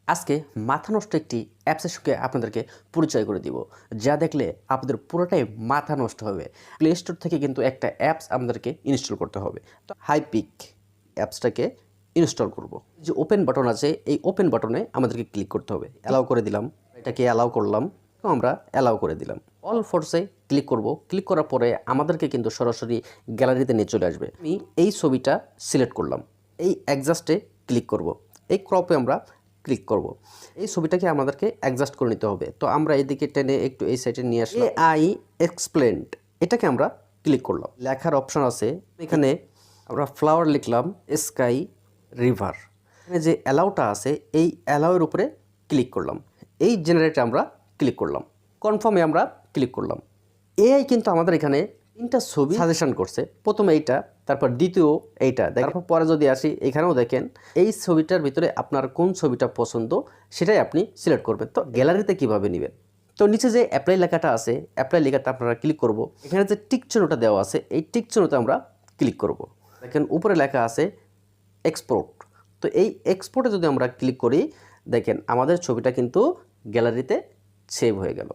আজকে মাথা নষ্ট একটি অ্যাপসের সঙ্গে আপনাদেরকে পরিচয় করে দিব, যা দেখলে আপনাদের পুরোটাই মাথা নষ্ট হবে। প্লে স্টোর থেকে কিন্তু একটা অ্যাপস আমাদেরকে ইনস্টল করতে হবে। তো হাইপিক অ্যাপসটাকে ইনস্টল করব। যে ওপেন বাটন আছে, এই ওপেন বাটনে আমাদেরকে ক্লিক করতে হবে। অ্যালাউ করে দিলাম, এটাকে অ্যালাউ করলাম, তো আমরা অ্যালাউ করে দিলাম। অল ফোর্সে ক্লিক করব। ক্লিক করার পরে আমাদেরকে কিন্তু সরাসরি গ্যালারিতে নিয়ে চলে আসবে। আমি এই ছবিটা সিলেক্ট করলাম, এই অ্যাডজাস্টে ক্লিক করব। এই ক্রপে আমরা ক্লিক করব। এই ছবিটাকে আমাদেরকে অ্যাডজাস্ট করে নিতে হবে। তো আমরা এদিকে টেনে একটু এই সাইডে নিয়ে আসলাম। AI এক্সপ্লেন্ড, এটাকে আমরা ক্লিক করলাম। লেখার অপশন আছে, এখানে আমরা ফ্লাওয়ার লিখলাম, স্কাই, রিভার। এখানে যে অ্যালাউটা আছে, এই অ্যালাউয়ের উপরে ক্লিক করলাম। এই জেনারেটে আমরা ক্লিক করলাম, কনফার্মে আমরা ক্লিক করলাম। AI কিন্তু আমাদের এখানে তিনটা ছবি সাজেশন করছে। প্রথমে এইটা, তারপর দ্বিতীয় এইটা, তারপর পরে যদি আসি এখানেও দেখেন এই ছবিটার ভিতরে আপনার কোন ছবিটা পছন্দ সেটাই আপনি সিলেক্ট করবেন। তো গ্যালারিতে কিভাবে নেবেন, তো নিচে যে অ্যাপ্লাই লেখাটা আছে, অ্যাপ্লাই লেখাতে আপনারা ক্লিক করব। এখানে যে টিক চিহ্নটা দেওয়া আছে, এই টিক চিহ্নতে আমরা ক্লিক করব। দেখেন উপরে লেখা আছে এক্সপোর্ট। তো এই এক্সপোর্টে যদি আমরা ক্লিক করি, দেখেন আমাদের ছবিটা কিন্তু গ্যালারিতে সেভ হয়ে গেল।